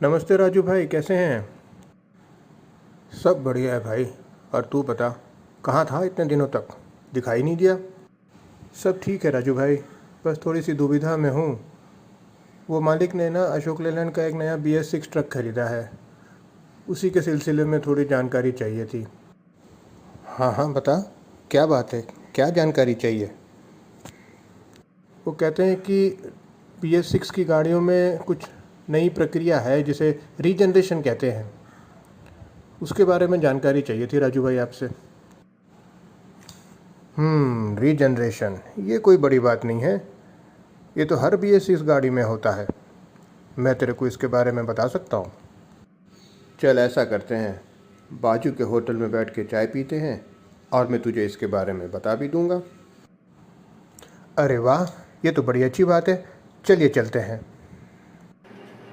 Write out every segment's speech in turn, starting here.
नमस्ते राजू भाई, कैसे हैं? सब बढ़िया है भाई। और तू बता, कहाँ था इतने दिनों तक? दिखाई नहीं दिया। सब ठीक है राजू भाई, बस थोड़ी सी दुविधा में हूँ। वो मालिक ने ना अशोक लेलैंड का एक नया BS6 ट्रक खरीदा है। उसी के सिलसिले में थोड़ी जानकारी चाहिए थी। हाँ हाँ, बता, क्या बात है, क्या जानकारी चाहिए? वो कहते हैं कि BS6 की गाड़ियों में कुछ नई प्रक्रिया है जिसे रीजनरेशन कहते हैं। उसके बारे में जानकारी चाहिए थी राजू भाई आपसे। रीजनरेशन, ये कोई बड़ी बात नहीं है। ये तो हर BS6 गाड़ी में होता है। मैं तेरे को इसके बारे में बता सकता हूँ। चल ऐसा करते हैं, बाजू के होटल में बैठ के चाय पीते हैं और मैं तुझे इसके बारे में बता भी दूंगा। अरे वाह, ये तो बड़ी अच्छी बात है। चलिए चलते हैं।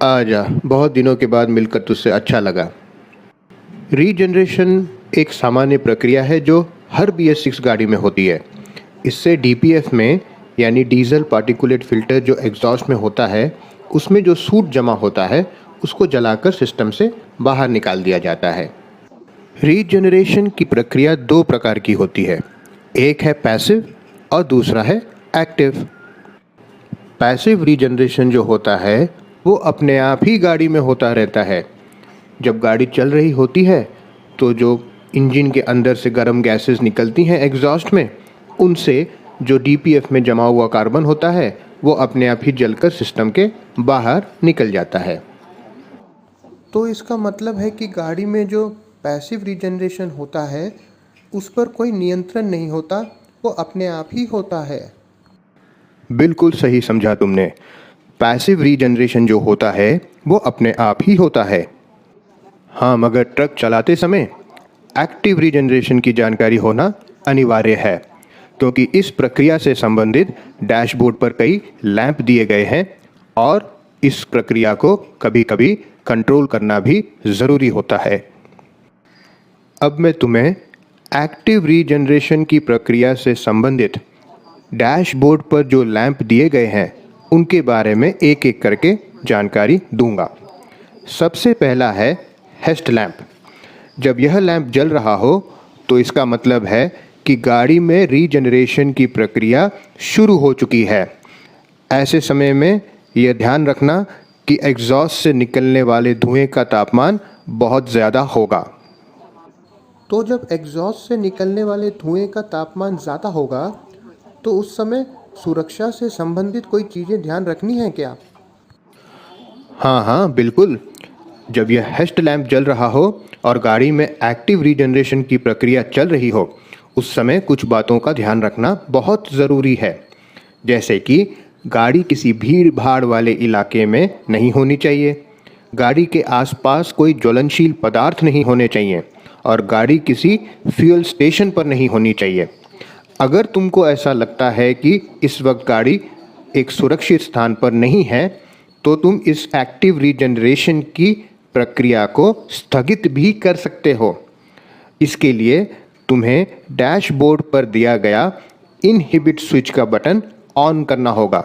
आजा, बहुत दिनों के बाद मिलकर तुझसे अच्छा लगा। रीजनरेशन एक सामान्य प्रक्रिया है जो हर BS6 गाड़ी में होती है। इससे DPF में यानी डीजल पार्टिकुलेट फिल्टर जो एग्जॉस्ट में होता है, उसमें जो सूट जमा होता है उसको जलाकर सिस्टम से बाहर निकाल दिया जाता है। रीजनरेशन की प्रक्रिया दो प्रकार की होती है, एक है पैसिव और दूसरा है एक्टिव। पैसिव रीजनरेशन जो होता है वो अपने आप ही गाड़ी में होता रहता है। जब गाड़ी चल रही होती है तो जो इंजन के अंदर से गर्म गैसेस निकलती हैं एग्जॉस्ट में, उनसे जो DPF में जमा हुआ कार्बन होता है वो अपने आप ही जलकर सिस्टम के बाहर निकल जाता है। तो इसका मतलब है कि गाड़ी में जो पैसिव रीजनरेशन होता है उस पर कोई नियंत्रण नहीं होता, वो अपने आप ही होता है। बिल्कुल सही समझा तुमने। पैसिव रीजनरेशन जो होता है वो अपने आप ही होता है। हाँ, मगर ट्रक चलाते समय एक्टिव रीजनरेशन की जानकारी होना अनिवार्य है, क्योंकि इस प्रक्रिया से संबंधित डैशबोर्ड पर कई लैंप दिए गए हैं और इस प्रक्रिया को कभी-कभी कंट्रोल करना भी ज़रूरी होता है। अब मैं तुम्हें एक्टिव रीजनरेशन की प्रक्रिया से संबंधित डैशबोर्ड पर जो लैंप दिए गए हैं उनके बारे में एक एक करके जानकारी दूंगा। सबसे पहला है हेस्ट लैंप। जब यह लैंप जल रहा हो तो इसका मतलब है कि गाड़ी में रीजनरेशन की प्रक्रिया शुरू हो चुकी है। ऐसे समय में यह ध्यान रखना कि एग्जॉस्ट से निकलने वाले धुएं का तापमान बहुत ज़्यादा होगा। तो जब एग्जॉस्ट से निकलने वाले धुएं का तापमान ज़्यादा होगा तो उस समय सुरक्षा से संबंधित कोई चीज़ें ध्यान रखनी है क्या? हाँ हाँ बिल्कुल। जब यह हेस्ट लैंप जल रहा हो और गाड़ी में एक्टिव रीजनरेशन की प्रक्रिया चल रही हो, उस समय कुछ बातों का ध्यान रखना बहुत ज़रूरी है। जैसे कि गाड़ी किसी भीड़ भाड़ वाले इलाके में नहीं होनी चाहिए, गाड़ी के आसपास कोई ज्वलनशील पदार्थ नहीं होने चाहिए और गाड़ी किसी फ्यूल स्टेशन पर नहीं होनी चाहिए। अगर तुमको ऐसा लगता है कि इस वक्त गाड़ी एक सुरक्षित स्थान पर नहीं है तो तुम इस एक्टिव रीजनरेशन की प्रक्रिया को स्थगित भी कर सकते हो। इसके लिए तुम्हें डैशबोर्ड पर दिया गया इनहिबिट स्विच का बटन ऑन करना होगा।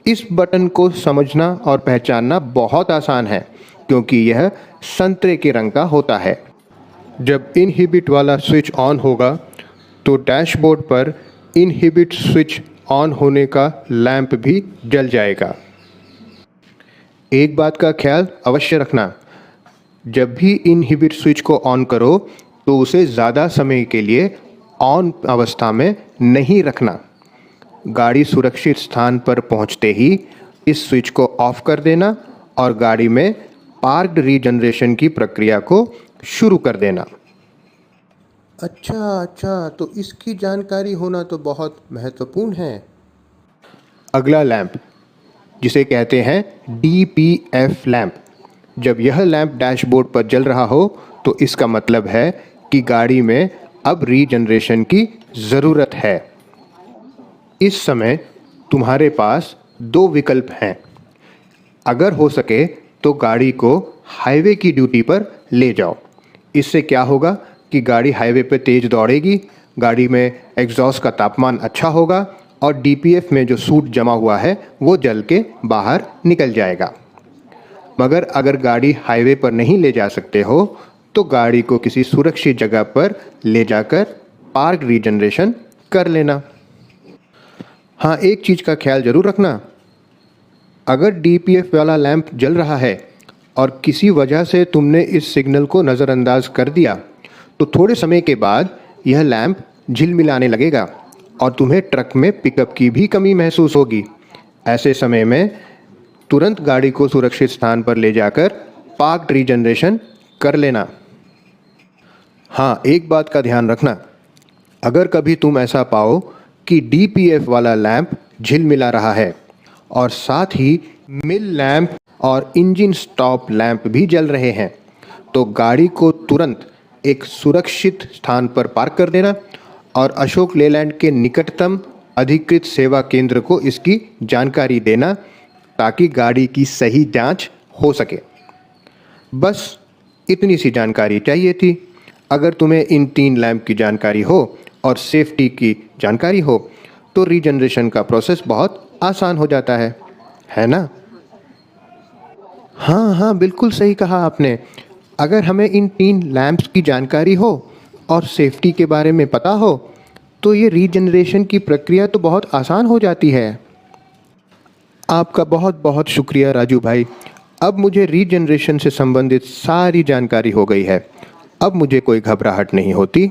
इस बटन को समझना और पहचानना बहुत आसान है, क्योंकि यह संतरे के रंग का होता है। जब इनहिबिट वाला स्विच ऑन होगा तो डैशबोर्ड पर इनहिबिट स्विच ऑन होने का लैंप भी जल जाएगा। एक बात का ख्याल अवश्य रखना, जब भी इनहिबिट स्विच को ऑन करो तो उसे ज़्यादा समय के लिए ऑन अवस्था में नहीं रखना। गाड़ी सुरक्षित स्थान पर पहुंचते ही इस स्विच को ऑफ कर देना और गाड़ी में पार्क्ड रीजनरेशन की प्रक्रिया को शुरू कर देना। अच्छा, तो इसकी जानकारी होना तो बहुत महत्वपूर्ण है। अगला लैंप, जिसे कहते हैं DPF लैंप। जब यह लैंप डैशबोर्ड पर जल रहा हो तो इसका मतलब है कि गाड़ी में अब रीजनरेशन की ज़रूरत है। इस समय तुम्हारे पास दो विकल्प हैं। अगर हो सके तो गाड़ी को हाईवे की ड्यूटी पर ले जाओ। इससे क्या होगा कि गाड़ी हाईवे पर तेज़ दौड़ेगी, गाड़ी में एग्जॉस्ट का तापमान अच्छा होगा और DPF में जो सूट जमा हुआ है वो जल के बाहर निकल जाएगा। मगर अगर गाड़ी हाईवे पर नहीं ले जा सकते हो तो गाड़ी को किसी सुरक्षित जगह पर ले जाकर पार्क रीजनरेशन कर लेना। हाँ, एक चीज़ का ख्याल ज़रूर रखना, अगर डीपीएफ वाला लैंप जल रहा है और किसी वजह से तुमने इस सिग्नल को नज़रअंदाज कर दिया तो थोड़े समय के बाद यह लैंप झिलमिलाने लगेगा और तुम्हें ट्रक में पिकअप की भी कमी महसूस होगी। ऐसे समय में तुरंत गाड़ी को सुरक्षित स्थान पर ले जाकर पार्क रीजनरेशन कर लेना। हाँ, एक बात का ध्यान रखना, अगर कभी तुम ऐसा पाओ कि डीपीएफ वाला लैंप झिलमिला रहा है और साथ ही मिल लैंप और इंजन स्टॉप लैंप भी जल रहे हैं तो गाड़ी को तुरंत एक सुरक्षित स्थान पर पार्क कर देना और अशोक लेलैंड के निकटतम अधिकृत सेवा केंद्र को इसकी जानकारी देना ताकि गाड़ी की सही जांच हो सके। बस इतनी सी जानकारी चाहिए थी। अगर तुम्हें इन 3 लैंप की जानकारी हो और सेफ्टी की जानकारी हो तो रीजनरेशन का प्रोसेस बहुत आसान हो जाता है ना? हाँ हाँ, बिल्कुल सही कहा आपने। अगर हमें इन 3 लैंप्स की जानकारी हो और सेफ्टी के बारे में पता हो तो ये रीजनरेशन की प्रक्रिया तो बहुत आसान हो जाती है। आपका बहुत बहुत शुक्रिया राजू भाई। अब मुझे रीजनरेशन से संबंधित सारी जानकारी हो गई है। अब मुझे कोई घबराहट नहीं होती।